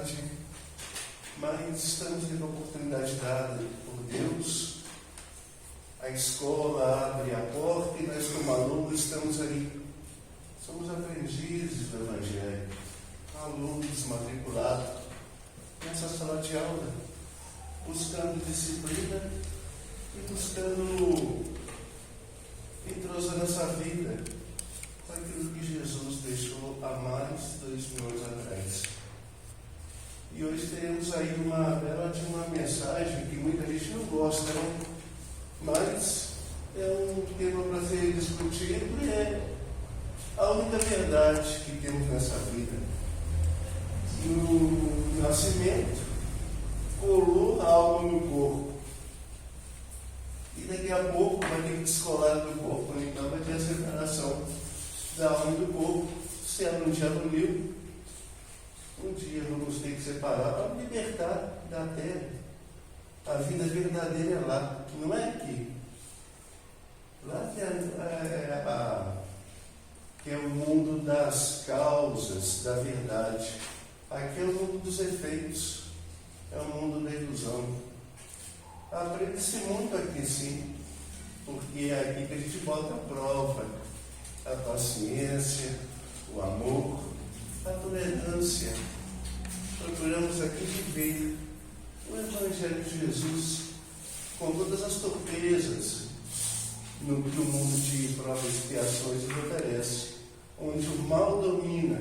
tarde, mas estamos tendo a oportunidade dada por Deus. A escola abre a porta e nós, como alunos, estamos ali. Somos aprendizes do Evangelho, alunos matriculados nessa sala de aula, buscando disciplina e buscando entrosar nossa vida com aquilo que Jesus deixou há mais de 2000 anos atrás. E hoje teremos aí uma bela de uma mensagem que muita gente não gosta, né? Mas é um tema para ser discutido e é a única verdade que temos nessa vida. No nascimento, colou a alma no corpo. E daqui a pouco vai ter que descolar do corpo. Então vai ter a separação da alma e do corpo. Se ela um dia uniu, um dia vamos ter que separar para libertar da terra. A vida verdadeira é lá, não é aqui. Lá que é o mundo das causas, da verdade. Aqui é o mundo dos efeitos, é o mundo da ilusão. Aprende-se muito aqui sim, porque é aqui que a gente bota a prova, a paciência, o amor, a tolerância. Procuramos aqui viver o Evangelho de Jesus com todas as torpezas no que o mundo de provas e expiações nos oferece, onde o mal domina.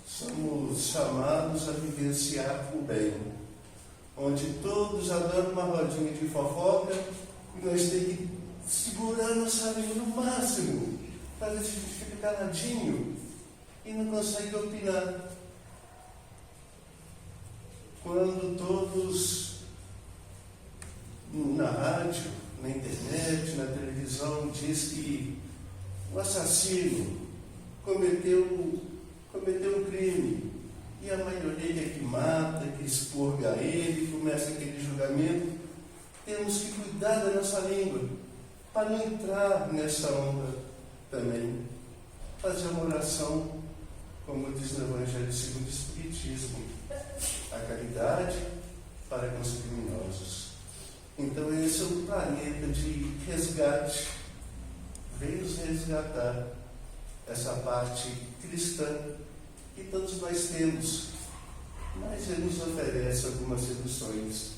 Somos chamados a vivenciar o bem, onde todos adoram uma rodinha de fofoca e nós temos que segurar nossa língua no máximo para ver se a gente fica caladinho e não consegue opinar. Quando todos na rádio, na internet, na televisão diz que o assassino cometeu um crime e a maioria que mata, que expurga ele, começa aquele julgamento, temos que cuidar da nossa língua para não entrar nessa onda também. Fazer uma oração, como diz no Evangelho segundo o Espiritismo, a caridade para com os criminosos. Então esse é um planeta de resgate. Vem nos resgatar essa parte cristã que todos nós temos, mas ele nos oferece algumas seduções.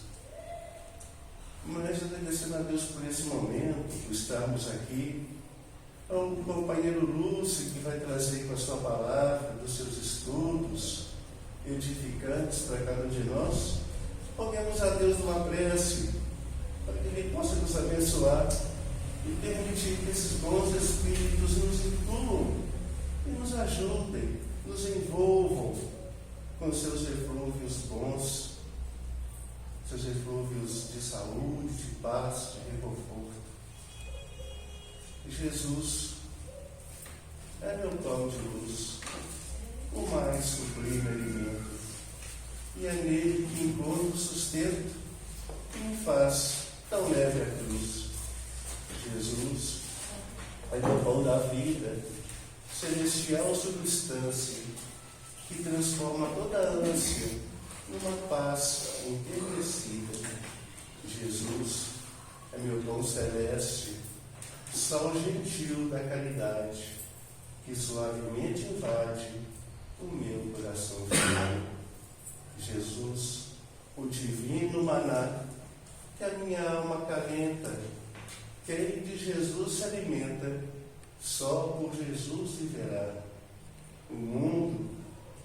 Mas agradecendo a Deus por esse momento, por estarmos aqui, ao companheiro Lúcio, que vai trazer com a sua palavra, dos seus estudos edificantes para cada um de nós. Roguemos a Deus numa prece, para que Ele possa nos abençoar e permitir que esses bons espíritos nos incluam e nos ajudem, nos envolvam com seus eflúvios bons, seus eflúvios de saúde, de paz, de reconforto. Jesus é meu pão de luz, o mais sublime alimento, e é nele que encontro sustento que me faz tão leve a cruz. Jesus é meu pão da vida, celestial substância, que transforma toda a ânsia numa paz enternecida. Jesus é meu pão celeste, sal gentil da caridade, que suavemente invade o meu coração firme. Jesus, o divino maná, que a minha alma acalenta. Quem de Jesus se alimenta, só por Jesus viverá. O mundo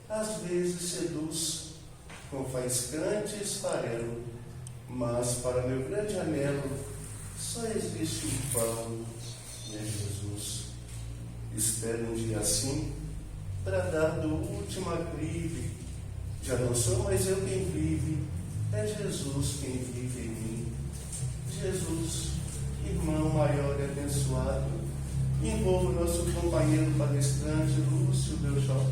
às vezes seduz com faiscante esfarelo, mas para meu grande anelo só existe um pão, e é Jesus. Espero um dia assim, bradar do último acrive. Já não sou mais eu quem vive, é Jesus quem vive em mim. Jesus, irmão maior e abençoado, envolva o nosso companheiro palestrante Lúcio Belchó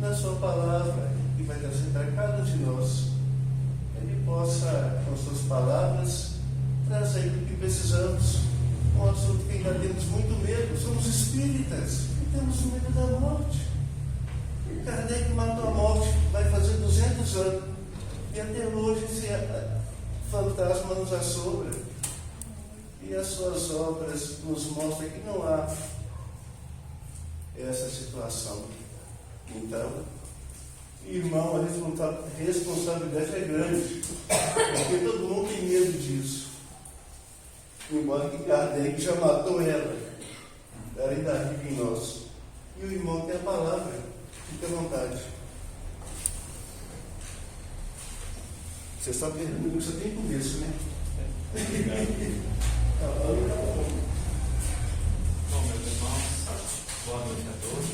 na sua palavra, que vai trazer para cada um de nós. Ele possa, com suas palavras, trazer o que precisamos. Um assunto que ainda temos muito medo. Somos espíritas e temos medo da morte. Kardec matou a morte, vai fazer 200 anos. até hoje esse fantasma nos assombra. E as suas obras nos mostram que não há essa situação. Então, irmão, a responsabilidade é grande, porque todo mundo tem medo disso. Embora que Kardec já matou ela, da idade em nós. E o irmão tem a palavra, fica à vontade. Você só tem começo, né? Bom, meus irmãos, boa noite a todos.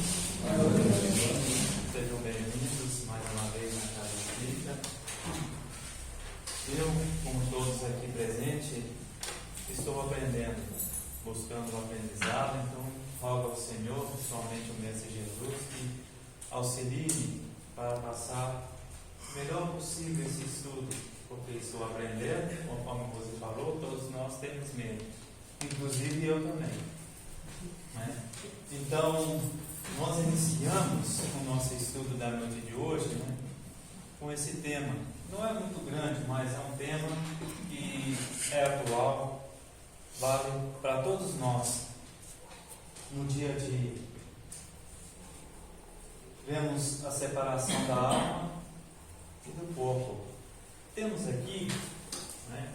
Sejam bem-vindos mais uma vez na Casa Espírita. Eu, como todos aqui presentes, estou aprendendo, buscando o aprendizado, então rogo ao Senhor, principalmente o Mestre Jesus, que auxilie para passar o melhor possível esse estudo, porque estou aprendendo, conforme você falou, todos nós temos medo, inclusive eu também. Né? Então, nós iniciamos o nosso estudo da noite de hoje, né, com esse tema. Não é muito grande, mas é um tema que é atual, vale para todos nós. No dia a dia, vemos a separação da alma e do corpo. Temos aqui, né,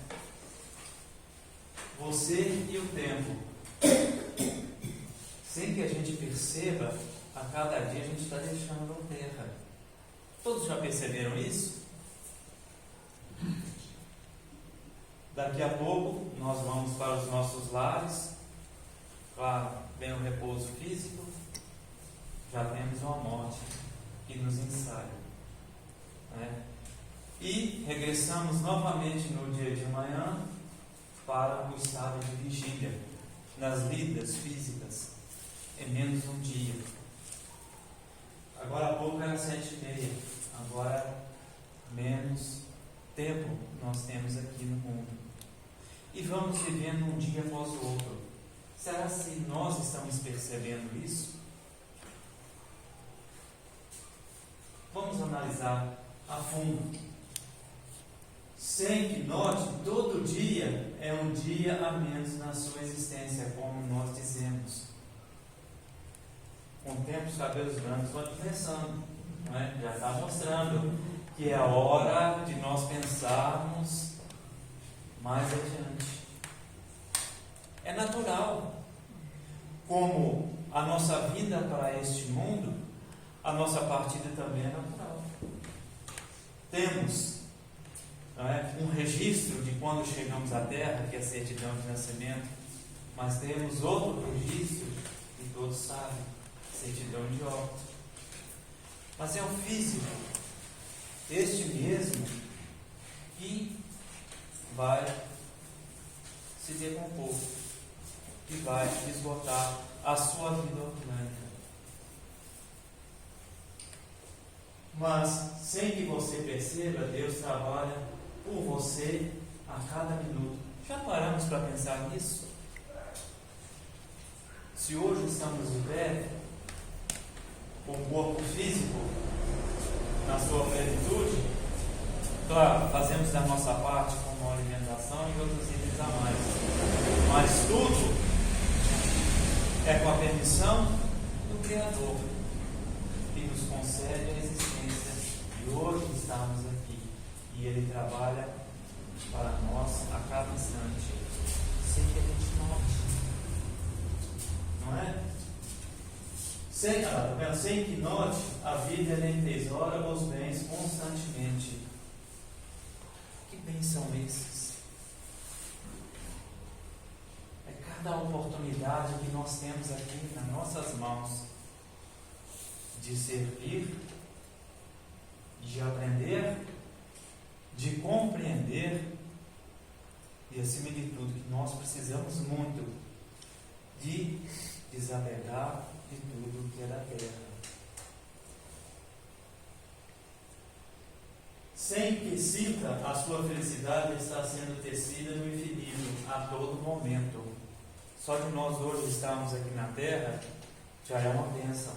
você e o tempo. Sem que a gente perceba, a cada dia a gente está deixando a terra. Todos já perceberam isso? Daqui a pouco nós vamos para os nossos lares. Claro, vem o repouso físico. Já temos uma morte que nos ensaia, né? E regressamos novamente no dia de manhã para o estado de vigília, nas vidas físicas, em menos um dia. Agora há pouco era 7h30, agora menos tempo nós temos aqui no mundo. E vamos vivendo um dia após o outro. Será que nós estamos percebendo isso? Vamos analisar a fundo. Sem que note, todo dia é um dia a menos na sua existência, como nós dizemos. Com o tempo, os cabelos brancos vão começando, não é? Já está mostrando que é a hora de nós pensarmos mais adiante. É natural. Como a nossa vinda para este mundo, a nossa partida também é natural. Temos, não é, um registro de quando chegamos à Terra, que é a certidão de nascimento, mas temos outro registro, que todos sabem, certidão de óbito. Mas é o físico, este mesmo, que vai se decompor, que vai esgotar a sua vida orgânica. Mas, sem que você perceba, Deus trabalha por você a cada minuto. Já paramos para pensar nisso? Se hoje estamos de pé, com o corpo físico na sua plenitude, claro, fazemos da nossa parte como alimentação e outros itens a mais. Mas tudo é com a permissão do Criador, que nos concede a existência. E hoje estamos aqui. E Ele trabalha para nós a cada instante, sem que a gente note. Não é? Sem que note, a vida entesoura os bens constantemente. Que bens são esses? É cada oportunidade que nós temos aqui nas nossas mãos de servir, de aprender, de compreender e, acima de tudo, que nós precisamos muito de desapegar de tudo que é da terra. Sem que sinta, a sua felicidade está sendo tecida no infinito a todo momento. Só de nós hoje estarmos aqui na terra já é uma bênção.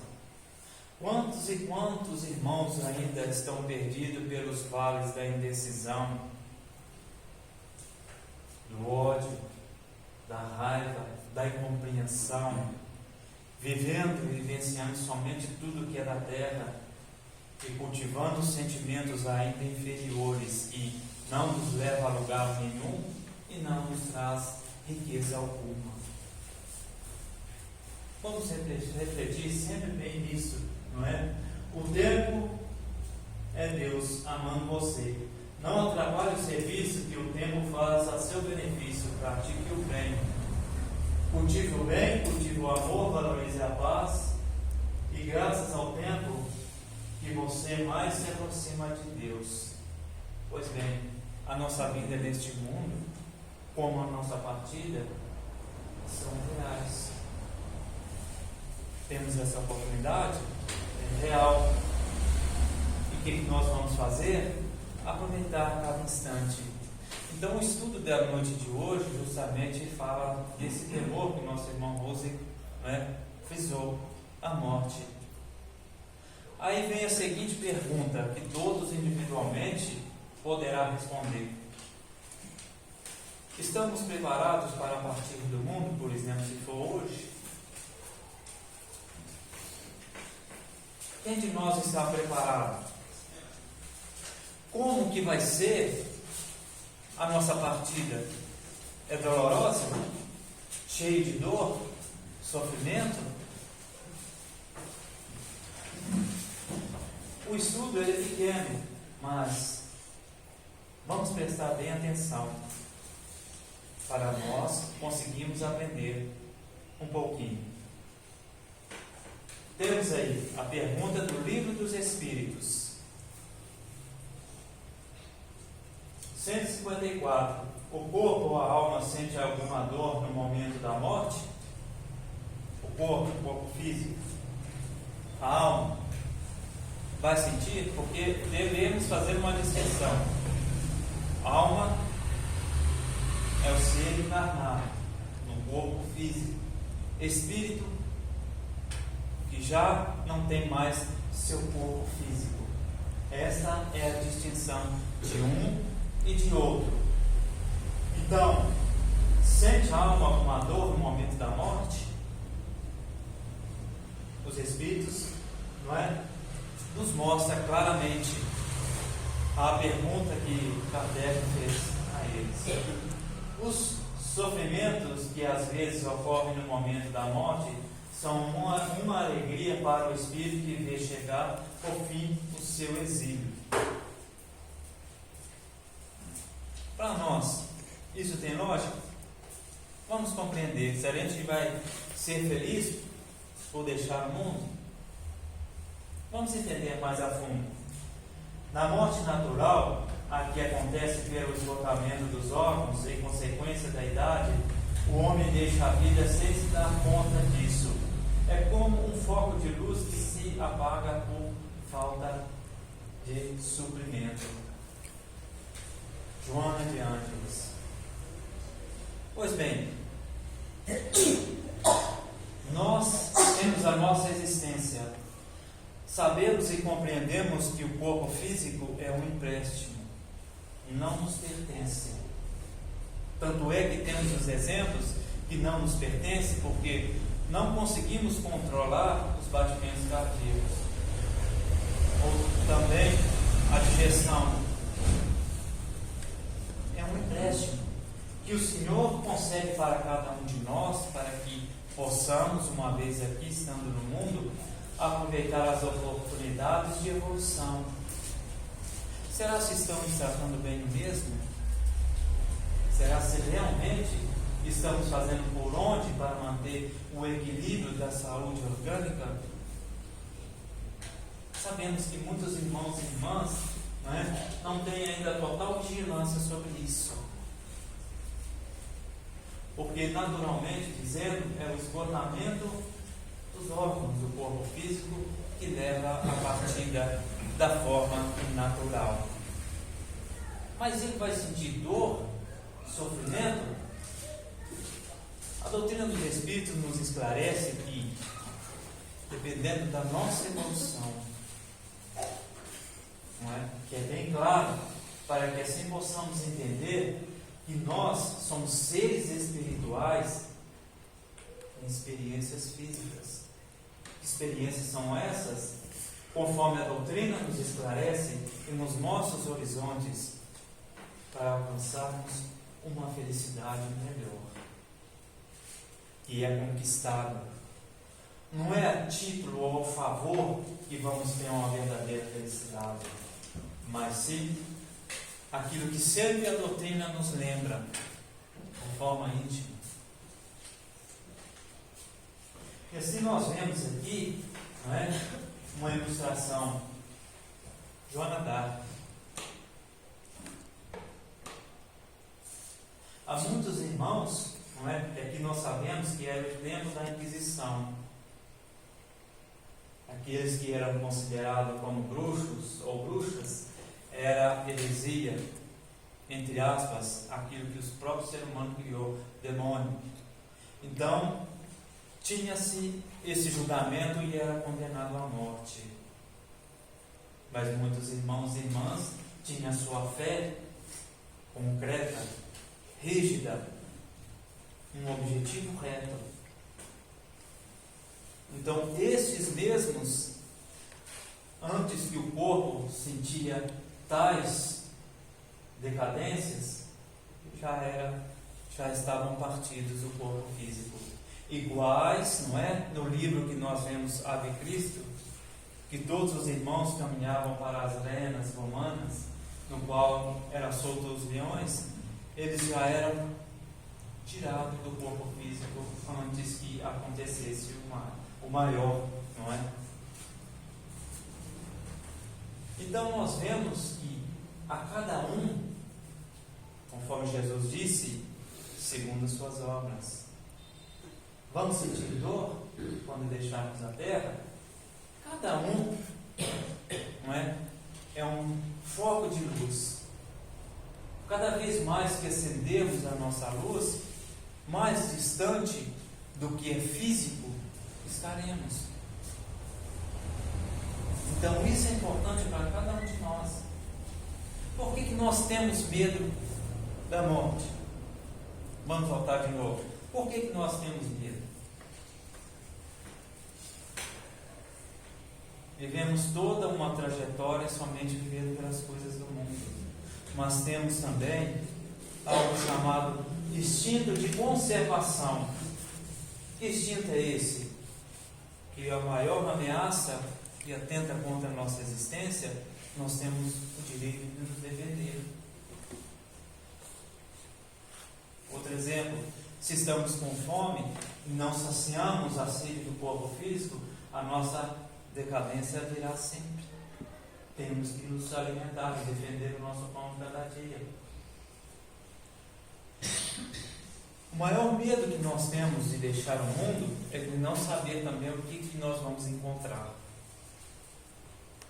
Quantos e quantos irmãos ainda estão perdidos pelos vales da indecisão, do ódio, da raiva, da incompreensão, vivendo e vivenciando somente tudo que é da terra e cultivando sentimentos ainda inferiores e não nos leva a lugar nenhum e não nos traz riqueza alguma. Vamos refletir sempre bem nisso, não é? O tempo é Deus amando você. Não atrapalhe o serviço que o tempo faz a seu benefício. Pratique o bem. Cultive o bem, cultive o amor, valorize a paz. E graças ao tempo que você mais se aproxima de Deus. Pois bem, a nossa vida neste mundo, como a nossa partida, são reais. Temos essa oportunidade, é real. E o que nós vamos fazer? Aproveitar cada instante. Então o estudo da noite de hoje justamente fala desse temor que nosso irmão Rose frisou, a morte. Aí vem a seguinte pergunta, que todos individualmente poderá responder. Estamos preparados para partir do mundo, por exemplo, se for hoje? Quem de nós está preparado? Como que vai ser a nossa partida? É dolorosa? Cheia de dor? Sofrimento? O estudo é pequeno, mas vamos prestar bem atenção para nós conseguirmos aprender um pouquinho. Temos aí a pergunta do Livro dos Espíritos. 154. O corpo ou a alma sente alguma dor no momento da morte? O corpo físico, a alma vai sentir, porque devemos fazer uma distinção. Alma é o ser encarnado no corpo físico. Espírito que já não tem mais seu corpo físico. Essa é a distinção de um e de outro. Então, sente a alma alguma dor no momento da morte? Os Espíritos, nos mostra claramente a pergunta que Kardec fez a eles. Os sofrimentos que às vezes ocorrem no momento da morte são uma alegria para o Espírito que vê chegar ao fim o seu exílio. Para nós, isso tem lógica? Vamos compreender. Se a gente vai ser feliz por deixar o mundo, vamos entender mais a fundo. Na morte natural, a que acontece pelo esgotamento dos órgãos em consequência da idade, o homem deixa a vida sem se dar conta disso. É como um foco de luz que se apaga por falta de suprimento. Joana de Ângeles. Pois bem, nós temos a nossa existência. Sabemos e compreendemos que o corpo físico é um empréstimo, não nos pertence. Tanto é que temos os exemplos que não nos pertencem, porque não conseguimos controlar os batimentos cardíacos, ou também a digestão. É um empréstimo que o Senhor concede para cada um de nós, para que possamos, uma vez aqui, estando no mundo, aproveitar as oportunidades de evolução. Será se estamos tratando bem o mesmo? Será se realmente estamos fazendo por onde para manter o equilíbrio da saúde orgânica? Sabemos que muitos irmãos e irmãs não têm ainda total vigilância sobre isso. Porque, naturalmente dizendo, é o esgotamento dos órgãos do corpo físico que leva à partida da forma natural. Mas ele vai sentir dor, sofrimento? A doutrina dos Espíritos nos esclarece que dependendo da nossa evolução. Não é? Que é bem claro, para que assim possamos entender que nós somos seres espirituais em experiências físicas. Que experiências são essas? Conforme a doutrina nos esclarece e nos mostra os horizontes para alcançarmos uma felicidade melhor, que é conquistada. Não é a título ou a favor que vamos ter uma verdadeira felicidade, mas sim aquilo que sempre a doutrina nos lembra, de forma íntima. E assim nós vemos aqui, não é, uma ilustração. Joana d'Arc. Há muitos irmãos, não é? Aqui nós sabemos que era o tempo da Inquisição. Aqueles que eram considerados como bruxos ou bruxas, era heresia, entre aspas, aquilo que o próprio ser humano criou, demônio. Então, tinha-se esse julgamento e era condenado à morte. Mas muitos irmãos e irmãs tinham a sua fé concreta, rígida, um objetivo reto. Então, estes mesmos, antes que o corpo sentia tais decadências, já estavam partidos do corpo físico. Iguais, não é? No livro que nós vemos Ave Cristo, que todos os irmãos caminhavam para as arenas romanas, no qual eram soltos os leões, eles já eram tirados do corpo físico antes que acontecesse o maior, não é? Então nós vemos que a cada um, conforme Jesus disse, segundo as suas obras. Vamos sentir dor quando deixarmos a terra? Cada um, não é? É um foco de luz. Cada vez mais que acendemos a nossa luz, mais distante do que é físico estaremos. Então isso é importante para cada um de nós. Por que nós temos medo da morte? Vamos voltar de novo. Por que nós temos medo? Vivemos toda uma trajetória somente vivendo pelas coisas do mundo. Mas temos também algo chamado instinto de conservação. Que instinto é esse? Que a maior ameaça que atenta contra a nossa existência, nós temos o direito de nos defender. Outro exemplo, se estamos com fome e não saciamos a sede do corpo físico, a nossa decadência virá sempre. Temos que nos alimentar e defender o nosso pão de cada dia. O maior medo que nós temos de deixar o mundo é de não saber também o que nós vamos encontrar.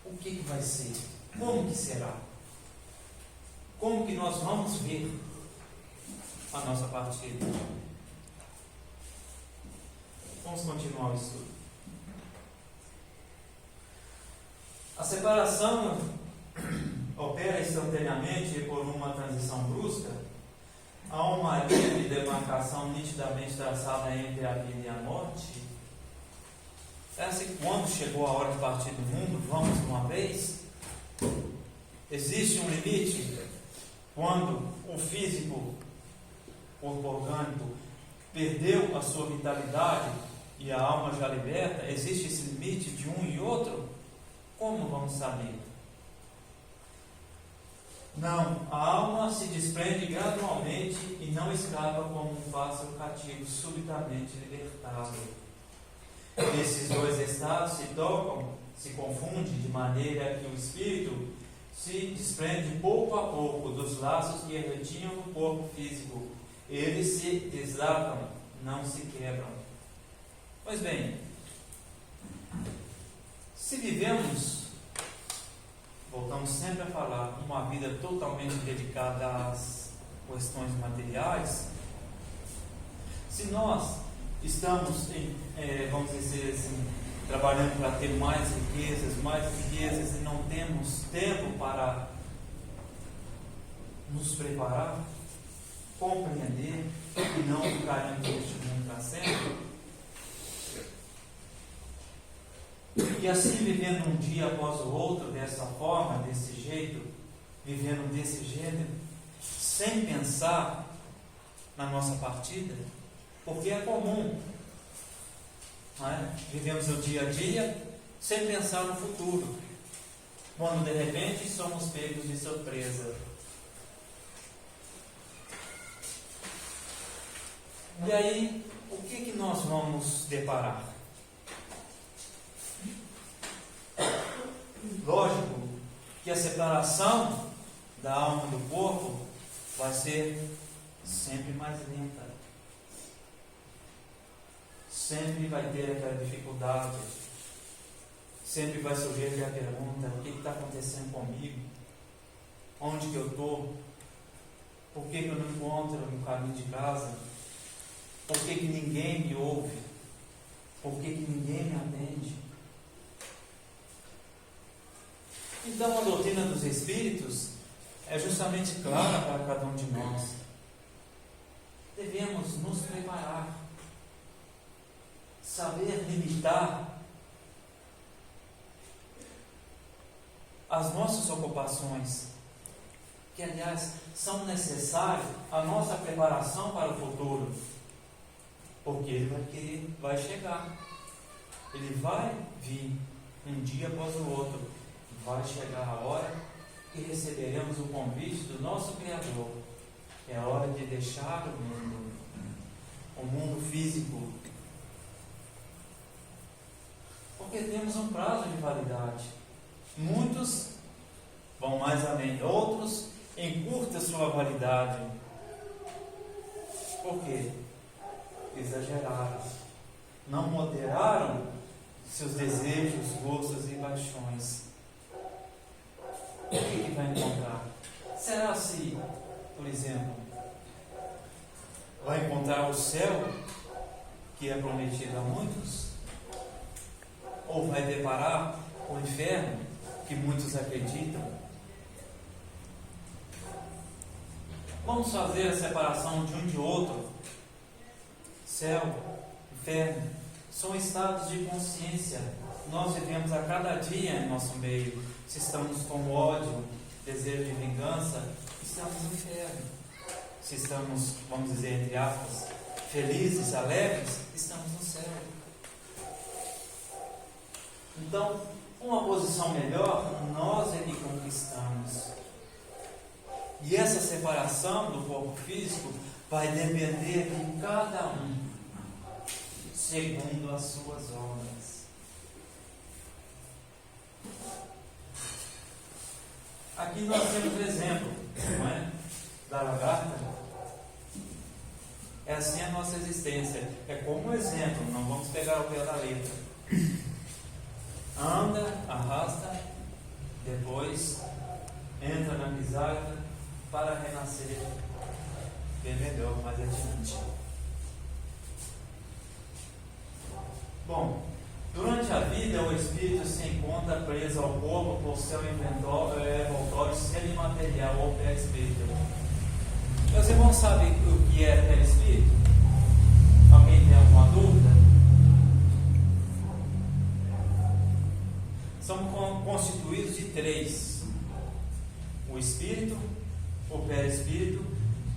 O que vai ser? Como que será? Como que nós vamos ver a nossa partida? Vamos continuar o estudo. A separação opera instantaneamente por uma transição brusca. Há uma linha de demarcação nitidamente traçada entre a vida e a morte. É assim, quando chegou a hora de partir do mundo, vamos de uma vez? Existe um limite quando o físico, o corpo orgânico, perdeu a sua vitalidade e a alma já liberta? Existe esse limite de um e outro? Como vamos saber? Não, a alma se desprende gradualmente e não escapa como um pássaro cativo subitamente libertado. Esses dois estados se tocam, se confundem de maneira que o espírito se desprende pouco a pouco dos laços que retinham no corpo físico. Eles se desatam, não se quebram. Pois bem, se vivemos, voltamos sempre a falar, uma vida totalmente dedicada às questões materiais, se nós estamos, vamos dizer assim, trabalhando para ter mais riquezas e não temos tempo para nos preparar, compreender e não ficaremos neste mundo para sempre. E assim vivendo um dia após o outro, dessa forma, desse jeito, vivendo desse gênero, sem pensar na nossa partida, porque é comum, não é? Vivemos o dia a dia sem pensar no futuro, quando de repente somos pegos de surpresa. E aí, o que nós vamos deparar? Lógico que a separação da alma do corpo vai ser sempre mais lenta. Sempre vai ter aquela dificuldade. Sempre vai surgir aquela pergunta: o que está acontecendo comigo? Onde que eu estou? Por que eu não encontro no caminho de casa? Por que ninguém me ouve? Por que ninguém me atende? Então a doutrina dos Espíritos é justamente clara para cada um de nós. Devemos nos preparar, saber limitar as nossas ocupações, que aliás são necessárias à nossa preparação para o futuro, porque ele vai chegar, ele vai vir um dia após o outro, vai chegar a hora que receberemos o convite do nosso Criador. É a hora de deixar o mundo físico, porque temos um prazo de validade. Muitos vão mais além, outros encurtam sua validade. Por quê? Exageraram, não moderaram seus desejos, gostos e paixões. O que vai encontrar? Será se, por exemplo, vai encontrar o céu, que é prometido a muitos? Ou vai deparar o inferno, que muitos acreditam? Vamos fazer a separação de um de outro. Céu, inferno, são estados de consciência. Nós vivemos a cada dia em nosso meio. Se estamos com ódio, desejo de vingança, estamos no inferno. Se estamos, vamos dizer entre aspas, felizes, alegres, estamos no céu. Então, uma posição melhor, nós é que conquistamos. E essa separação do corpo físico vai depender de cada um, segundo as suas obras. Aqui nós temos o exemplo, não é? Da lagarta. É assim a nossa existência. É como um exemplo, não vamos pegar o pé da letra. Anda, arrasta, depois entra na bisagra para renascer bem melhor, mais adiante. Bom, durante a vida o espírito se encontra preso ao corpo por seu envoltório semimaterial ou perispírito. Meus irmãos sabem o que é perispírito? Alguém tem alguma dúvida? São constituídos de três: o espírito, o perispírito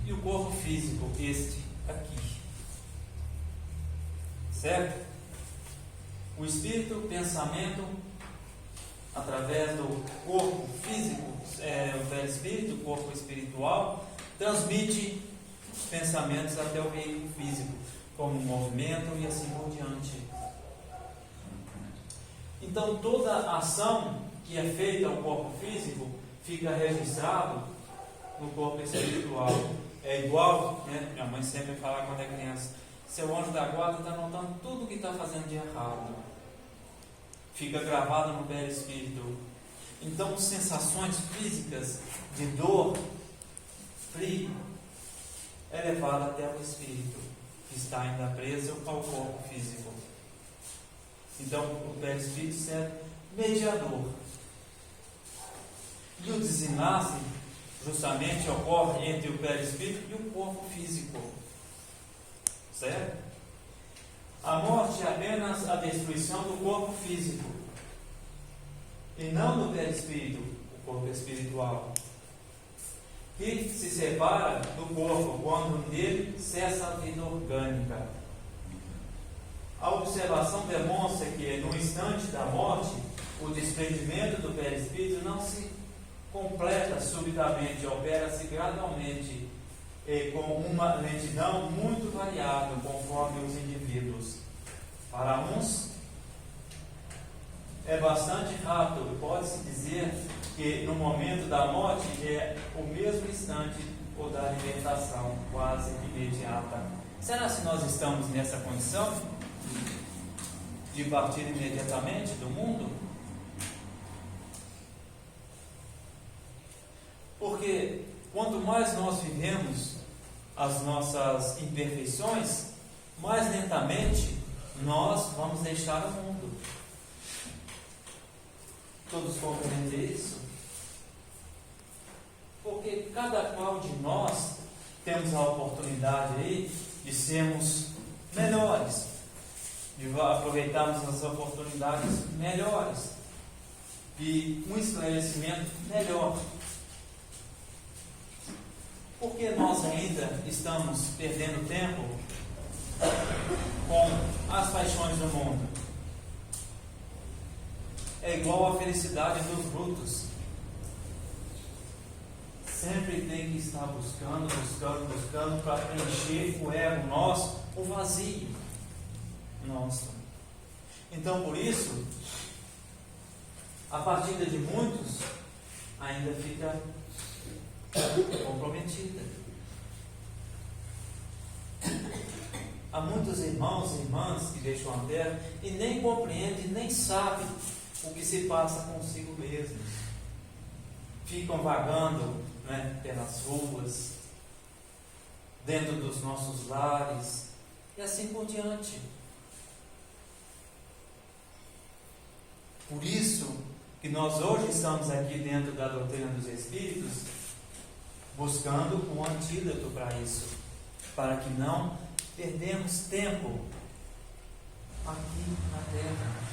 e o corpo físico, este aqui. Certo? O espírito, o pensamento, através do corpo físico, o perispírito, o corpo espiritual, transmite os pensamentos até o veículo físico, como movimento e assim por diante. Então, toda ação que é feita ao corpo físico fica registrado no corpo espiritual. É igual, né? Minha mãe sempre fala quando é criança: seu anjo da guarda está anotando tudo o que está fazendo de errado. Fica gravado no perispírito. Então, sensações físicas de dor, frio, é levado até o espírito, que está ainda preso ao corpo físico. Então, o perispírito serve mediador. E o desenlace justamente ocorre entre o perispírito e o corpo físico. Certo? A morte é apenas a destruição do corpo físico e não do perispírito, o corpo espiritual, que se separa do corpo quando nele cessa a vida orgânica. A observação demonstra que no instante da morte, o desprendimento do perispírito não se completa subitamente, opera-se gradualmente e com uma lentidão muito variável conforme os indivíduos. Para uns é bastante rápido, pode-se dizer que no momento da morte é o mesmo instante ou da libertação, quase imediata. Será que nós estamos nessa condição de partir imediatamente do mundo? Porque quanto mais nós vivemos as nossas imperfeições, mais lentamente nós vamos deixar o mundo. Todos compreendem isso? Porque cada qual de nós temos a oportunidade aí de sermos melhores, de aproveitarmos as oportunidades melhores, de um esclarecimento melhor. Porque nós ainda estamos perdendo tempo com as paixões do mundo. É igual a felicidade dos brutos. Sempre tem que estar buscando para preencher o ego nosso, o vazio nosso. Então, por isso, a partida de muitos ainda fica comprometida. Há muitos irmãos e irmãs que deixam a terra e nem compreendem, nem sabem o que se passa consigo mesmos. Ficam vagando, né, pelas ruas, dentro dos nossos lares e assim por diante. Por isso que nós hoje estamos aqui dentro da doutrina dos Espíritos, buscando um antídoto para isso, para que não perdemos tempo aqui na Terra.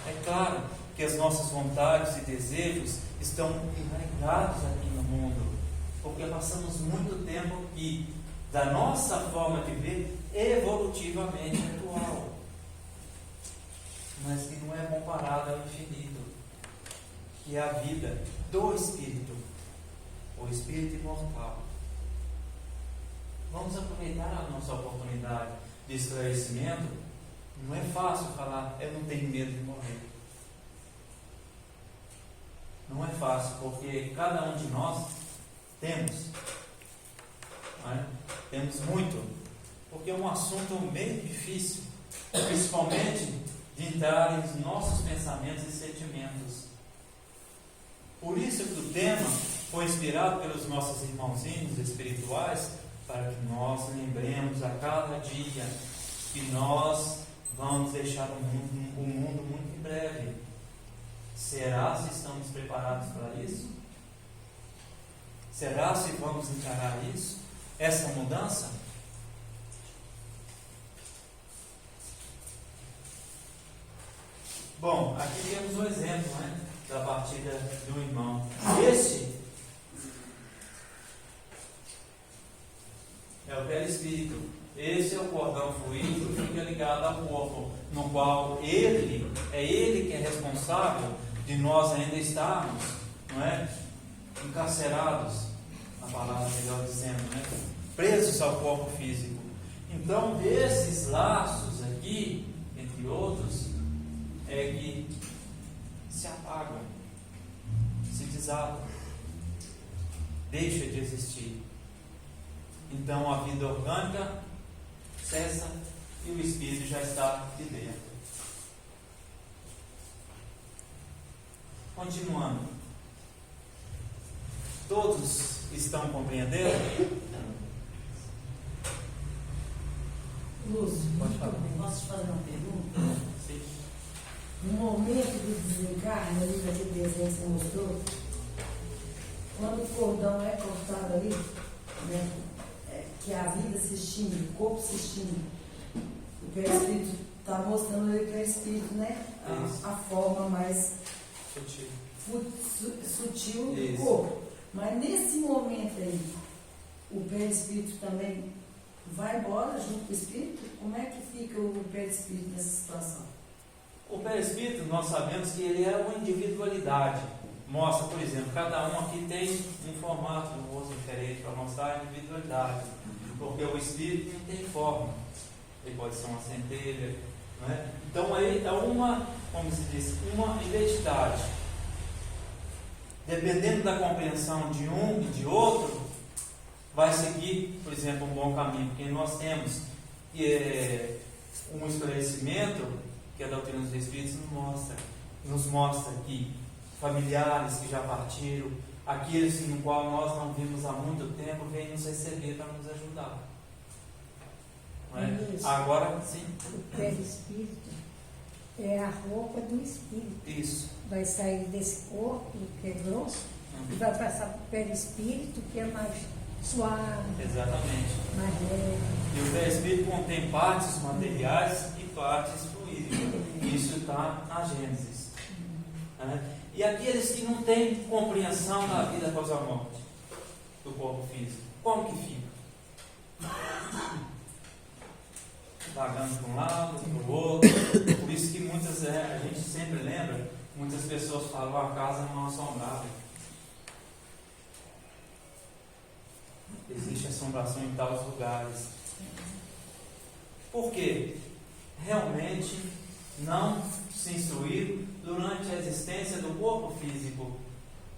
É claro que as nossas vontades e desejos estão enraizados aqui no mundo, porque passamos muito tempo aqui, da nossa forma de ver evolutivamente atual, mas que não é comparado ao infinito, que é a vida do Espírito, o Espírito imortal. Vamos aproveitar a nossa oportunidade de esclarecimento. Não é fácil falar, eu não tenho medo de morrer. Não é fácil, porque cada um de nós temos, não é? Temos muito, porque é um assunto meio difícil, principalmente de entrar em nossos pensamentos e sentimentos. Por isso que o tema foi inspirado pelos nossos irmãozinhos espirituais, para que nós lembremos a cada dia que nós vamos deixar o mundo muito em breve. Será se estamos preparados para isso? Será se vamos encarar isso? Essa mudança? Bom, aqui temos um exemplo, né, da partida de um irmão. Este é o perispírito. Esse é o cordão fluídico que fica ligado ao corpo, no qual ele que é responsável de nós ainda estarmos, não é, encarcerados, na palavra melhor dizendo, né, presos ao corpo físico. Então, esses laços aqui, entre outros, é que se apagam, se desatam, deixa de existir. Então a vida orgânica cessa e o espírito já está de dentro. Continuando. Todos estão compreendendo? Lúcio, pode falar. posso te fazer uma pergunta? Sim. No momento do desencarne, ali naquele desenho que você mostrou, quando o cordão é cortado ali, né, que a vida se extingue, o corpo se extingue, o perispírito está mostrando ali o perispírito, né? A forma mais sutil do corpo. Mas nesse momento aí, o perispírito também vai embora junto com o espírito? Como é que fica o perispírito nessa situação? O perispírito, nós sabemos que ele é uma individualidade. Mostra, por exemplo, cada um aqui tem um formato no rosto diferente para mostrar a individualidade. Porque o espírito não tem forma. Ele pode ser uma centelha. Não é? Então aí é uma, como se diz, uma identidade. Dependendo da compreensão de um e de outro, vai seguir, por exemplo, um bom caminho. Porque nós temos um esclarecimento que a doutrina dos Espíritos nos mostra que familiares que já partiram, aqueles no qual nós não vimos há muito tempo, vêm nos receber para nos ajudar. Não é? Agora, sim. O perispírito é a roupa do espírito. Isso. Vai sair desse corpo, que é grosso, e vai passar para o perispírito, que é mais suave. Exatamente. Mais leve. E o perispírito contém partes materiais e partes fluídicas. Isso está na Gênesis. Né? E aqueles que não têm compreensão da vida após a morte do corpo físico, como que fica? Vagando para um lado, para o outro. Por isso que a gente sempre lembra, muitas pessoas falam, a casa não é assombrada. Existe assombração em tais lugares. Por quê? Realmente não se instruíram durante a existência do corpo físico.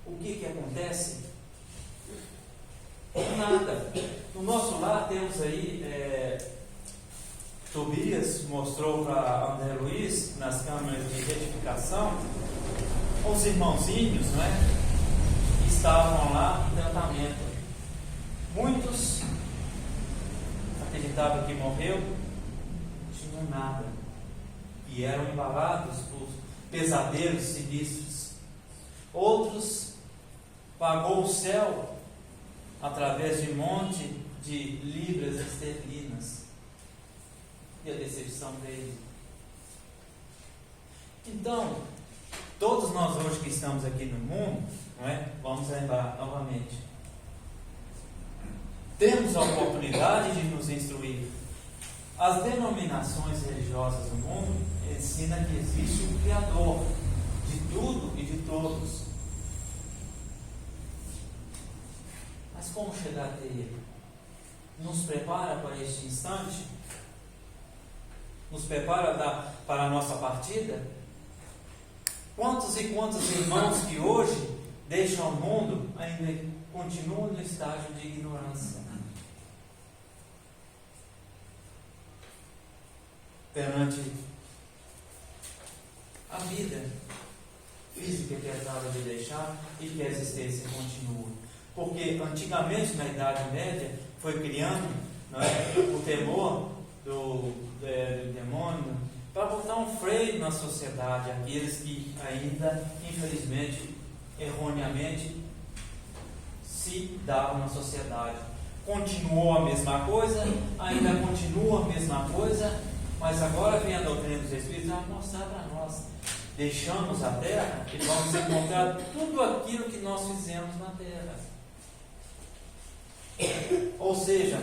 O que acontece? Nada. No nosso lar temos aí, Tobias mostrou para André Luiz, nas câmeras de retificação, os irmãozinhos, não é? Que estavam lá em tratamento. Muitos acreditavam que morreu, não tinham nada. E eram embalados por pesadelos sinistros. Outros pagou o céu através de um monte de libras esterlinas. E a decepção veio. Então, todos nós hoje que estamos aqui no mundo, não é? Vamos lembrar novamente. Temos a oportunidade de nos instruir. As denominações religiosas do mundo ensinam que existe um Criador de tudo e de todos. Mas como chegar até Ele? Nos prepara para este instante? Nos prepara para a nossa partida? Quantos e quantos irmãos que hoje deixam o mundo ainda continuam no estágio de ignorância? Perante a vida física que é dada de deixar e que a existência continua. Porque antigamente, na Idade Média, foi criando, não é, o temor do demônio para botar um freio na sociedade, aqueles que ainda, infelizmente, erroneamente, se davam na sociedade. Continuou a mesma coisa, ainda continua a mesma coisa, mas agora vem a doutrina dos Espíritos a mostrar para nós. Deixamos a Terra e vamos encontrar tudo aquilo que nós fizemos na Terra. Ou seja,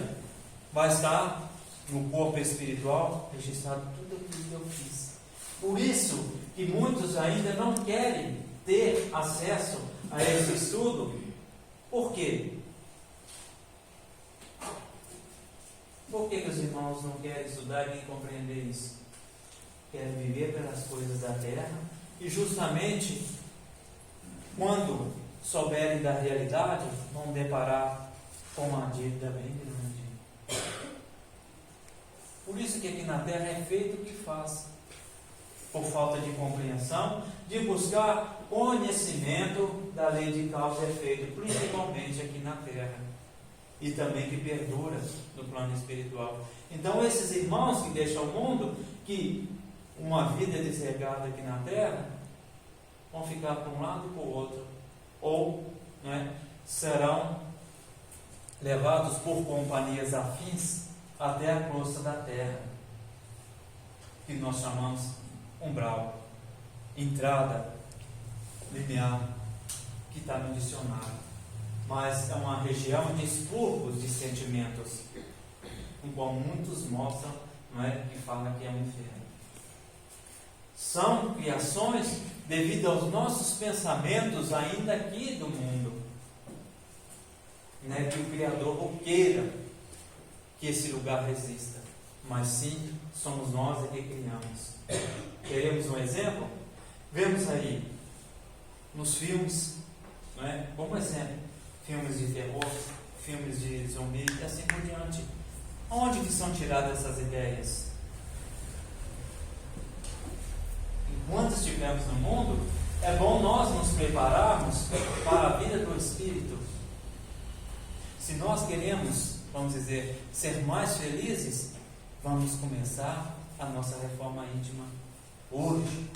vai estar no corpo espiritual registrado tudo aquilo que eu fiz. Por isso que muitos ainda não querem ter acesso a esse estudo. Por quê? Por que os irmãos não querem estudar e nem compreender isso? Querem viver pelas coisas da terra e justamente quando souberem da realidade vão deparar com uma dívida bem grande. Por isso que aqui na terra é feito o que faz, por falta de compreensão, de buscar conhecimento da lei de causa e efeito, principalmente aqui na terra. E também que perdura no plano espiritual. Então esses irmãos que deixam o mundo, que uma vida desregada aqui na terra, vão ficar para um lado e para o outro, ou serão levados por companhias afins até a crosta da terra, que nós chamamos umbral, entrada linear, que está no dicionário. Mas é uma região de expurgos de sentimentos, como muitos mostram, que fala que é um inferno. São criações devido aos nossos pensamentos ainda aqui do mundo, que o Criador não queira que esse lugar resista, mas sim somos nós que criamos. Queremos um exemplo? Vemos aí nos filmes, como exemplo, filmes de terror, filmes de zumbi e assim por diante. Onde que são tiradas essas ideias? Enquanto estivermos no mundo, é bom nós nos prepararmos para a vida do Espírito. Se nós queremos, vamos dizer, ser mais felizes, vamos começar a nossa reforma íntima hoje.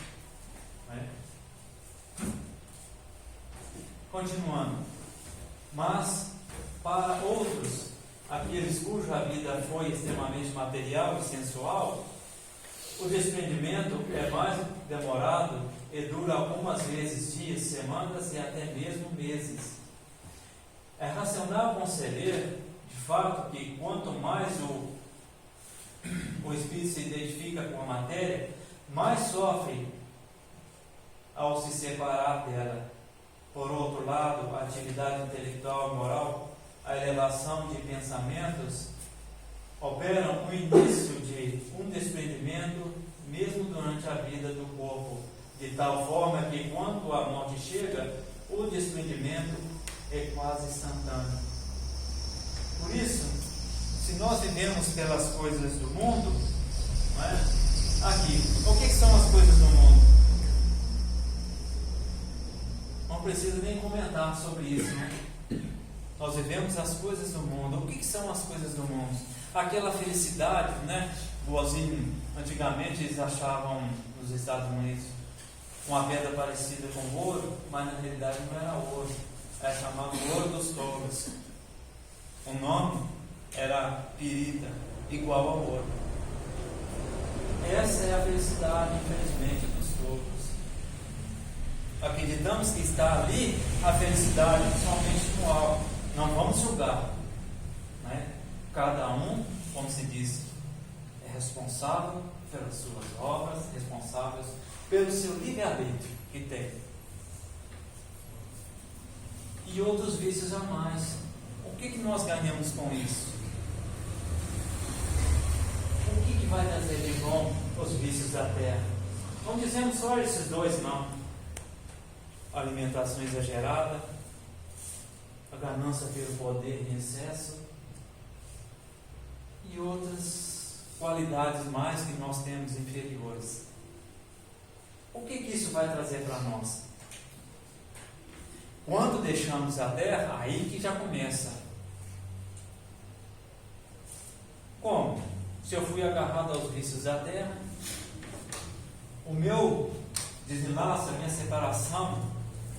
Continuando. Mas, para outros, aqueles cuja vida foi extremamente material e sensual, o desprendimento é mais demorado e dura algumas vezes dias, semanas e até mesmo meses. É racional conceber, de fato, que quanto mais o espírito se identifica com a matéria, mais sofre ao se separar dela. Por outro lado, a atividade intelectual e moral, a elevação de pensamentos, operam o início de um desprendimento mesmo durante a vida do corpo, de tal forma que quando a morte chega, o desprendimento é quase instantâneo. Por isso, se nós vivemos pelas coisas do mundo, aqui, o que são as coisas do mundo? Não precisa nem comentar sobre isso, Nós vivemos as coisas do mundo. O que são as coisas do mundo? Aquela felicidade, boazinho. Antigamente eles achavam nos Estados Unidos uma pedra parecida com ouro, mas na realidade não era ouro. Era chamado ouro dos tolos. O nome era pirita, igual ao ouro. Essa é a felicidade, infelizmente, dos tolos. Acreditamos que está ali a felicidade somente no alto. Não vamos julgar. Cada um, como se diz, é responsável pelas suas obras, responsáveis pelo seu livre-arbítrio que tem. E outros vícios a mais. O que nós ganhamos com isso? O que vai trazer de bom os vícios da terra? Não dizemos só esses dois, não. Alimentação exagerada, a ganância pelo poder em excesso e outras qualidades mais que nós temos inferiores. O que isso vai trazer para nós? Quando deixamos a terra, aí que já começa. Como? Se eu fui agarrado aos vícios da terra, o meu desenlace, a minha separação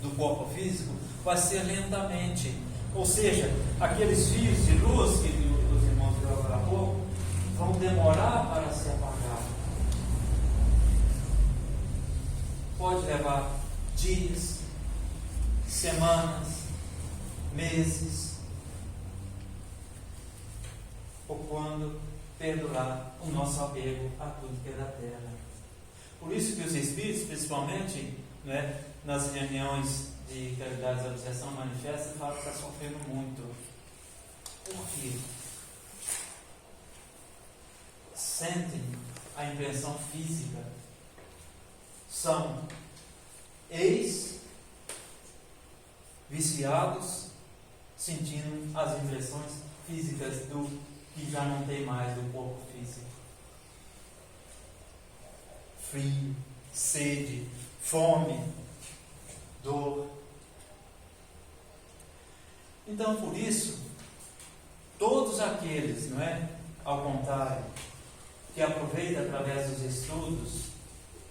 do corpo físico vai ser lentamente. Ou seja, aqueles fios de luz que os irmãos viram agora há pouco vão demorar para se apagar. Pode levar dias, semanas, meses, ou quando perdurar o nosso apego a tudo que é da terra. Por isso que os espíritos, principalmente, nas reuniões de claridade da obsessão manifesta, falam que está sofrendo muito. Por quê? Sentem a impressão física. São ex-viciados sentindo as impressões físicas do que já não tem mais do corpo físico. Frio, sede, fome, dor. Então, por isso, todos aqueles, ao contrário, que aproveitam através dos estudos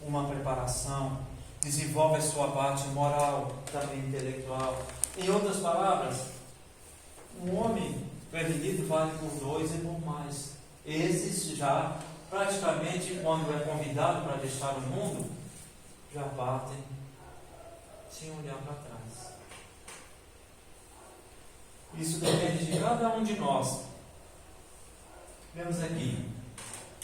uma preparação, desenvolve a sua parte moral, também intelectual. Em outras palavras, um homem prevenido vale por 2 e por mais. Esses já, praticamente, quando é convidado para deixar o mundo, já partem sem olhar para trás. Isso depende de cada um de nós. Vemos aqui.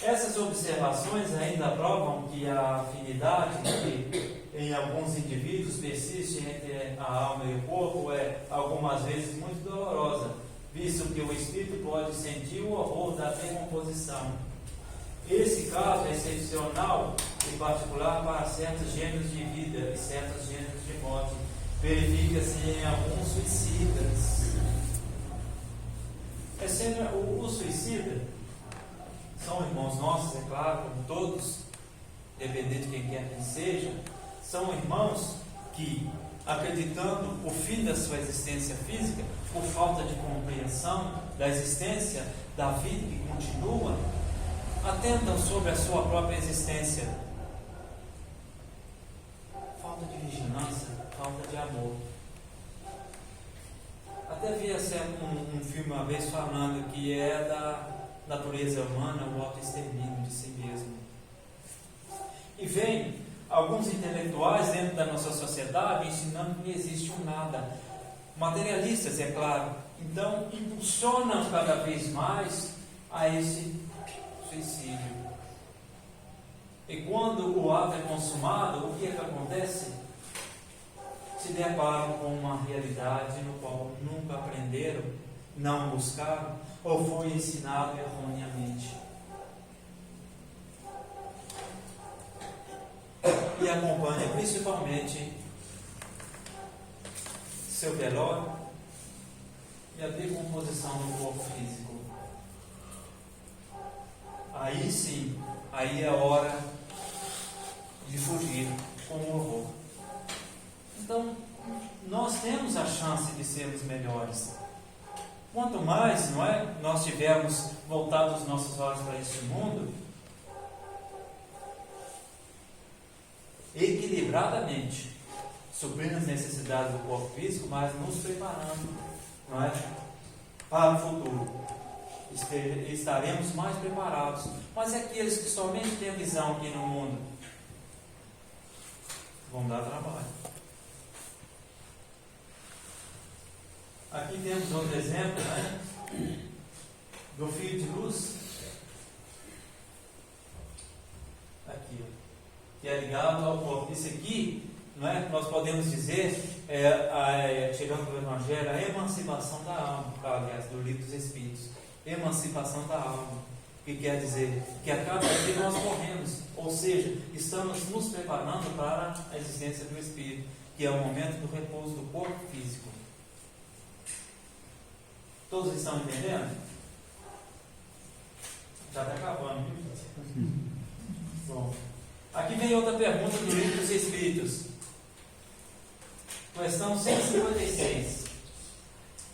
Essas observações ainda provam que a afinidade que em alguns indivíduos persiste entre a alma e o corpo é algumas vezes muito dolorosa, visto que o espírito pode sentir o horror da decomposição. Esse caso é excepcional, em particular para certos gêneros de vida e certos gêneros de morte. Verifica-se em alguns suicidas. O suicida são irmãos nossos, é claro, como todos, dependendo de quem quer que seja, são irmãos que, acreditando o fim da sua existência física, por falta de compreensão da existência da vida que continua, atentam sobre a sua própria existência. Falta de vigilância, falta de amor. Até vi um filme uma vez falando que é da natureza humana o autoextermínio de si mesmo. E vem alguns intelectuais dentro da nossa sociedade ensinando que não existe um nada. Materialistas, é claro. Então, impulsionam cada vez mais a esse suicídio. E quando o ato é consumado, o que é que acontece? Se deparam com uma realidade no qual nunca aprenderam, não buscaram, ou foi ensinado erroneamente. E acompanha principalmente seu velório e a decomposição do corpo físico. Aí sim, aí é hora de fugir com o horror. Então, nós temos a chance de sermos melhores. Quanto mais, não é, nós tivermos voltado os nossos olhos para este mundo, equilibradamente, suprindo as necessidades do corpo físico, mas nos preparando, não é, para o futuro. Estaremos mais preparados. Mas aqueles que somente têm a visão aqui no mundo vão dar trabalho. Aqui temos outro exemplo, né, do filho de luz. Aqui, ó, que é ligado ao corpo. Isso aqui, não é, nós podemos dizer, tirando do Evangelho, a emancipação da alma, aliás, do livro dos Espíritos. Emancipação da alma, que quer dizer que a cada dia nós morremos, ou seja, estamos nos preparando para a existência do Espírito, que é o momento do repouso do corpo físico. Todos estão entendendo? Já está acabando, viu? Bom, aqui vem outra pergunta do livro dos Espíritos. Questão 156.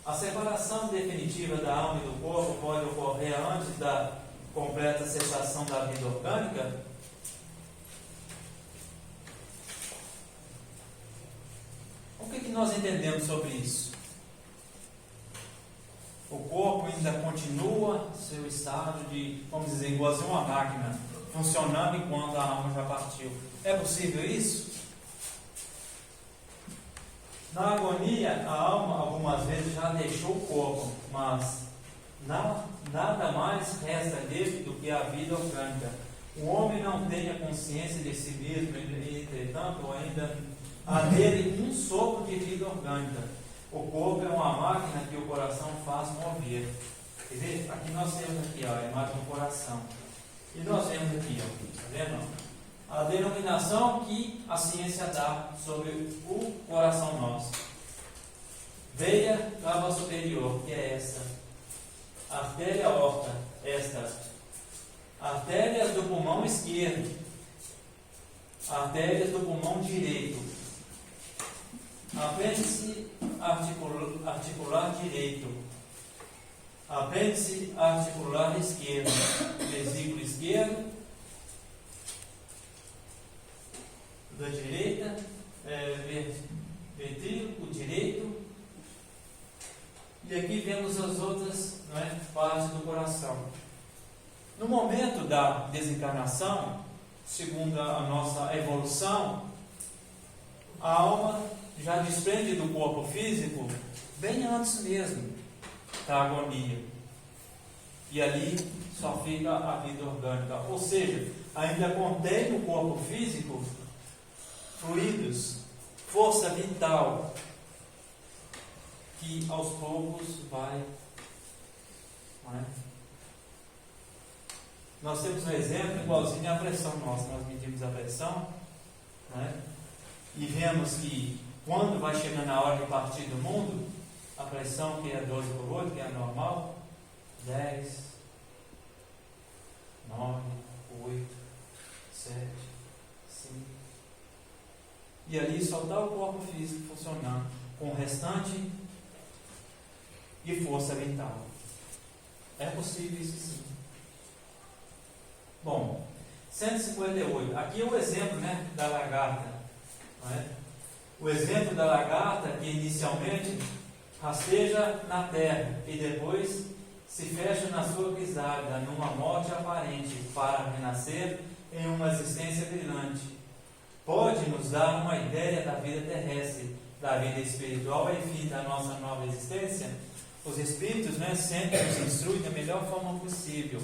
A separação definitiva da alma e do corpo pode ocorrer antes da completa cessação da vida orgânica? O que nós entendemos sobre isso? O corpo ainda continua seu estado de, vamos dizer, igualzinho uma máquina, funcionando enquanto a alma já partiu. É possível isso? Na agonia, a alma algumas vezes já deixou o corpo, mas nada mais resta dele do que a vida orgânica. O homem não tem a consciência de si mesmo, entretanto, ainda há nele um sopro de vida orgânica. O corpo é uma máquina que o coração faz mover. Quer ver? Aqui nós temos aqui, ó, a imagem do coração. E nós temos aqui, ó, está vendo? A denominação que a ciência dá sobre o coração nosso. Veia cava superior, que é esta. Artéria aorta, esta. Artérias do pulmão esquerdo. Artérias do pulmão direito. Apêndice articular direito. Apêndice articular esquerdo. Vesículo esquerdo. da direita, ventrículo direito, e aqui vemos as outras, não é, partes do coração. No momento da desencarnação, segundo a nossa evolução, a alma já desprende do corpo físico bem antes mesmo da agonia. E ali só fica a vida orgânica. Ou seja, ainda contém no corpo físico fluidos, força vital, que aos poucos vai. Não é? Nós temos um exemplo igualzinho à pressão nossa. Nós medimos a pressão, não é? E vemos que quando vai chegando a hora de partir do mundo, a pressão que é 12 por 8, que é a normal, 10, 9, 8, 7, 5. E ali só está o corpo físico funcionando, com o restante de força vital. É possível isso sim. Bom, 158. Aqui é o exemplo, né, da lagarta. Não é? O exemplo da lagarta que inicialmente rasteja na terra e depois se fecha na sua pisada, numa morte aparente, para renascer em uma existência brilhante. Pode nos dar uma ideia da vida terrestre, da vida espiritual, enfim, da nossa nova existência? Os Espíritos, né, sempre nos instruem da melhor forma possível.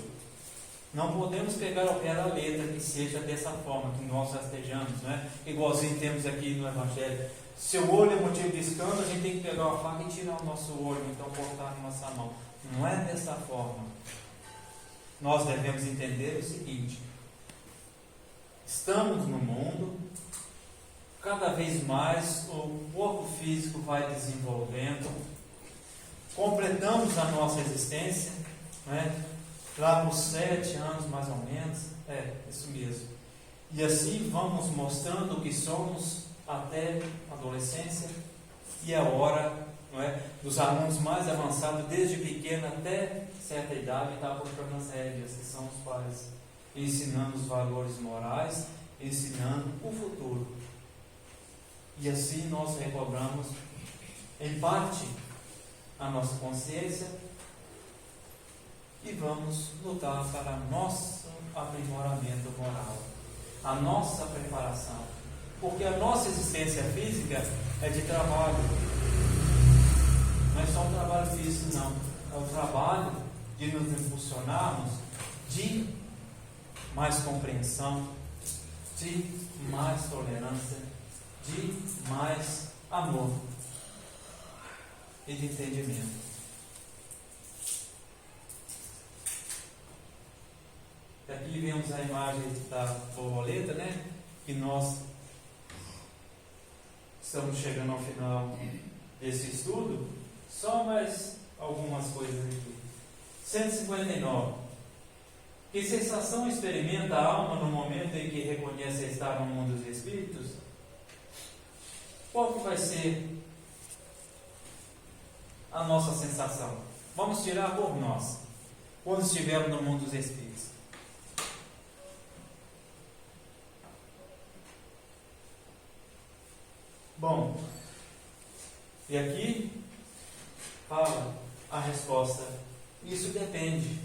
Não podemos pegar ao pé da letra que seja dessa forma, que nós rastejamos, né? Igualzinho temos aqui no Evangelho. Se o olho é motivo de escândalo, a gente tem que pegar uma faca e tirar o nosso olho, então cortar a nossa mão. Não é dessa forma. Nós devemos entender o seguinte: estamos no mundo, cada vez mais o corpo físico vai desenvolvendo, completamos a nossa existência, né? Lá por 7 anos mais ou menos, isso mesmo. E assim vamos mostrando o que somos até a adolescência, e a hora, não é, dos alunos mais avançados, desde pequeno até certa idade, está colocando as rédeas, que são os pais, ensinando os valores morais, ensinando o futuro. E assim nós recobramos, em parte, a nossa consciência e vamos lutar para nosso aprimoramento moral, a nossa preparação. Porque a nossa existência física é de trabalho. Não é só um trabalho físico, não. É o trabalho de nos impulsionarmos de mais compreensão, de mais tolerância, de mais amor e de entendimento. Aqui vemos a imagem da borboleta, né? Que nós estamos chegando ao final desse estudo. Só mais algumas coisas aqui. 159. Que sensação experimenta a alma no momento em que reconhece estar no mundo dos espíritos? Qual que vai ser a nossa sensação? Vamos tirar por nós, quando estivermos no mundo dos espíritos. Bom, e aqui fala a resposta: isso depende.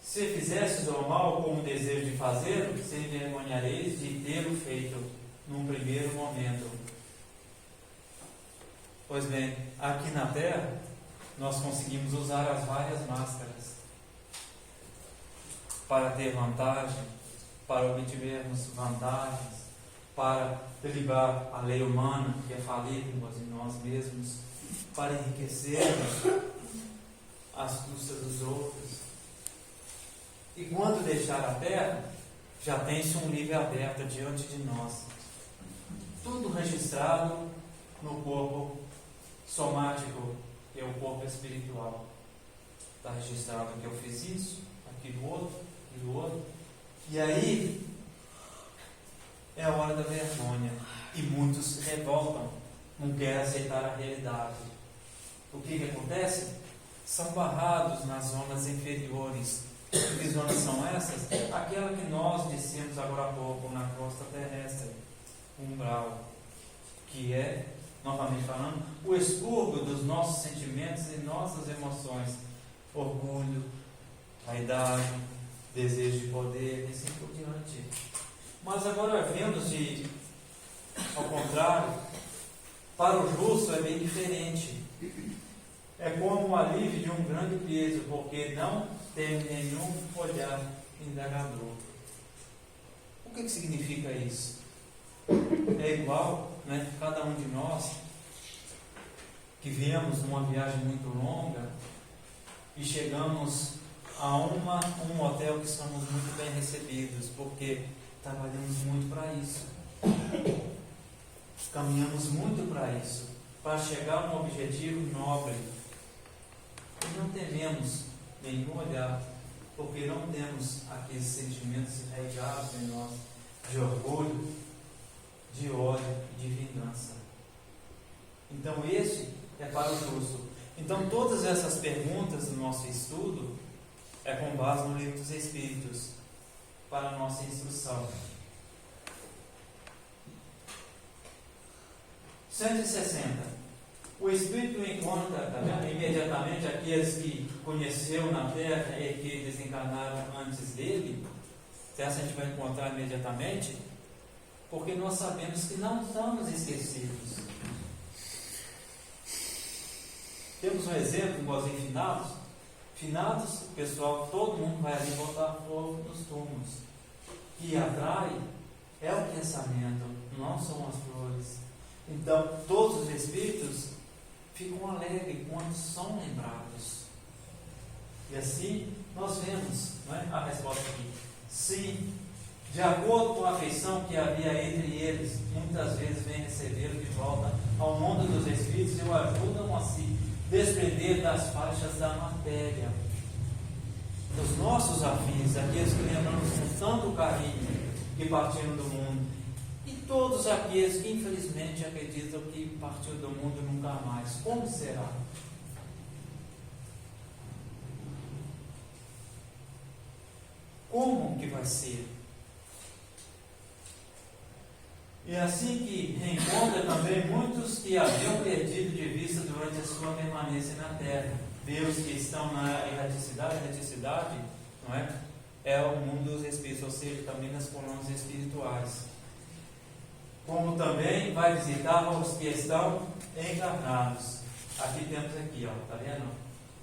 Se fizesses o mal com o desejo de fazê-lo, se envergonhareis de tê-lo feito num primeiro momento. Pois bem, aqui na Terra, nós conseguimos usar as várias máscaras para ter vantagem, para obtermos vantagens, para derribar a lei humana, que é falível em nós mesmos, para enriquecermos às custas dos outros. E quando deixar a terra, já tem-se um livro aberto diante de nós. Tudo registrado no corpo somático, que é o corpo espiritual. Está registrado que eu fiz isso, aqui do outro, e do outro. E aí é a hora da vergonha. E muitos se revoltam, não querem aceitar a realidade. O que acontece? São barrados nas zonas inferiores, Que visões são essas? Aquela que nós dissemos agora há pouco na crosta terrestre, umbral, que é, novamente falando, o expurgo dos nossos sentimentos e nossas emoções, orgulho, vaidade, desejo de poder e assim por diante. Mas agora vemos ao contrário, para o justo é bem diferente. É como o alívio de um grande peso, porque não tem nenhum olhar indagador. O que significa isso? É igual, né, cada um de nós que viemos numa viagem muito longa e chegamos a um hotel que somos muito bem recebidos, porque trabalhamos muito para isso. Caminhamos muito para isso, para chegar a um objetivo nobre. E não tememos nenhum olhar, porque não temos aqueles sentimentos arraigados em nós, de orgulho, de ódio e de vingança. Então esse é para o justo. Então todas essas perguntas do nosso estudo é com base no Livro dos Espíritos, para a nossa instrução. 160. O Espírito encontra, tá vendo? Imediatamente aqueles que conheceu na Terra e que desencarnaram antes dele. Essa a gente vai encontrar imediatamente, porque nós sabemos que não estamos esquecidos. Temos um exemplo, igualzinho finados. Finados, o pessoal, todo mundo vai ali botar fogo nos túmulos. Que atrai é o pensamento, não são as flores. Então, todos os espíritos ficam alegres quando são lembrados. E assim, nós vemos, não é, a resposta aqui. Sim, de acordo com a afeição que havia entre eles, muitas vezes vem recebê-lo de volta ao mundo dos espíritos e o ajudam a se desprender das faixas da matéria. Os nossos afins, aqueles que lembramos com tanto carinho que partiram do mundo, e todos aqueles que infelizmente acreditam que partiu do mundo nunca mais. Como será? Como que vai ser? E assim que reencontra também muitos que haviam perdido de vista durante a sua permanência na Terra. Vê os que estão na erraticidade, não é? É o mundo dos espíritos, ou seja, também nas colônias espirituais. Como também vai visitar os que estão encarnados. Aqui temos aqui, ó, tá vendo?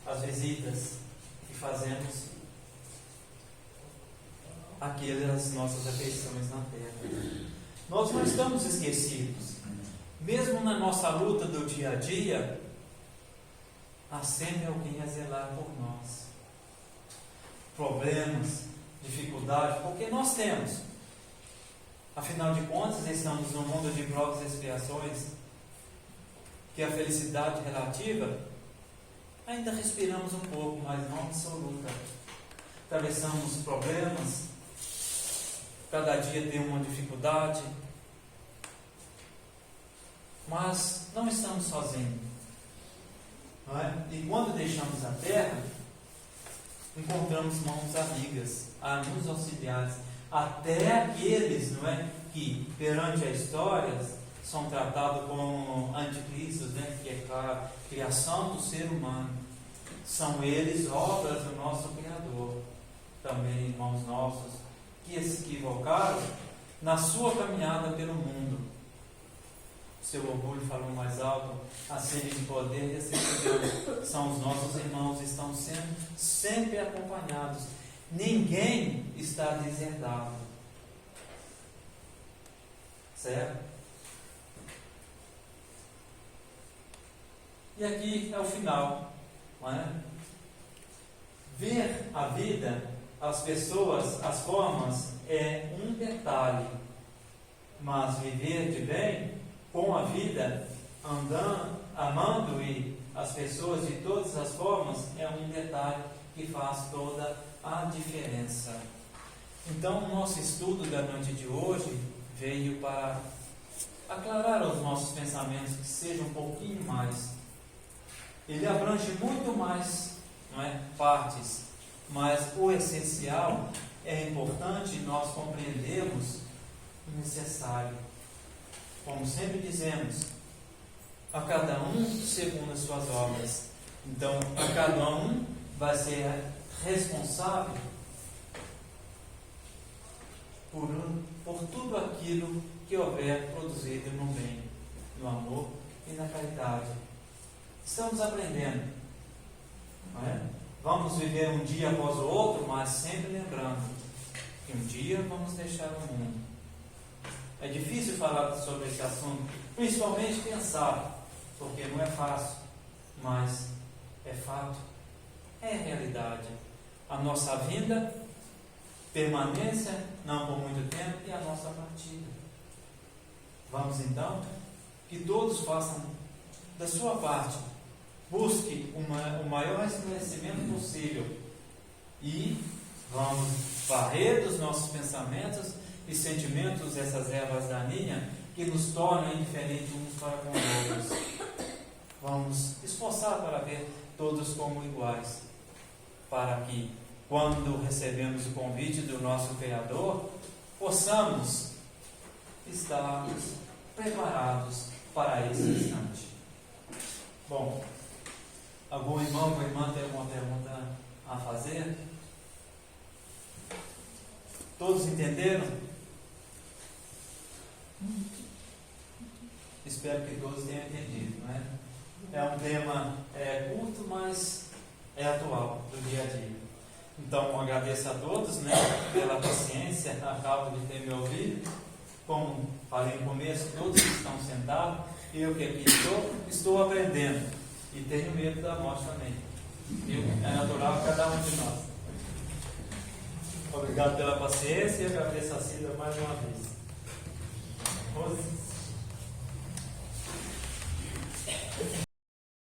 As visitas que fazemos aquelas nossas afeições na Terra. Nós não estamos esquecidos. Mesmo na nossa luta do dia a dia, há sempre alguém a zelar por nós. Problemas, dificuldades, porque nós temos. Afinal de contas, estamos num mundo de provas e expiações, que a felicidade relativa, ainda respiramos um pouco, mas não absoluta. Atravessamos problemas, cada dia tem uma dificuldade, mas não estamos sozinhos. Não é? E quando deixamos a Terra, encontramos mãos amigas, a nos auxiliares, até aqueles, não é, que perante a história são tratados como anticristos, né, que é a criação do ser humano. São eles obras do nosso Criador. Também irmãos nossos que se equivocaram na sua caminhada pelo mundo. Seu orgulho falou mais alto, a sede de poder recebeu. São os nossos irmãos, estão sendo sempre acompanhados. Ninguém está deserdado. Certo? E aqui é o final. Não é? Ver a vida, as pessoas, as formas é um detalhe, mas viver de bem com a vida, andando, amando e as pessoas de todas as formas é um detalhe que faz toda a diferença. Então, o nosso estudo da noite de hoje veio para aclarar os nossos pensamentos, que seja um pouquinho mais. Ele abrange muito mais, não é, partes, mas o essencial é importante nós compreendermos o necessário. Como sempre dizemos, a cada um segundo as suas obras. Então, a cada um vai ser responsável por tudo aquilo que houver produzido no bem, no amor e na caridade. Estamos aprendendo, não é? Vamos viver um dia após o outro, mas sempre lembrando que um dia vamos deixar o mundo. É difícil falar sobre esse assunto, principalmente pensar, porque não é fácil, mas é fato, é realidade. A nossa vinda, permanência, não por muito tempo, e a nossa partida. Vamos então, que todos façam da sua parte, busque o maior esclarecimento possível e vamos varrer dos nossos pensamentos e sentimentos essas ervas daninhas que nos tornam indiferentes uns para com os outros. Vamos esforçar para ver todos como iguais, para que, quando recebemos o convite do nosso Criador, possamos estar preparados para esse instante. Bom, algum irmão ou irmã tem alguma pergunta a fazer? Todos entenderam? Espero que todos tenham entendido, não é? É um tema curto, mas é atual, do dia a dia. Então, agradeço a todos, né, pela paciência, acabo de ter me ouvido. Como falei no começo, todos que estão sentados, eu que aqui estou aprendendo e tenho medo da morte também. É natural cada um de nós. Obrigado pela paciência e agradeço a Cida mais uma vez.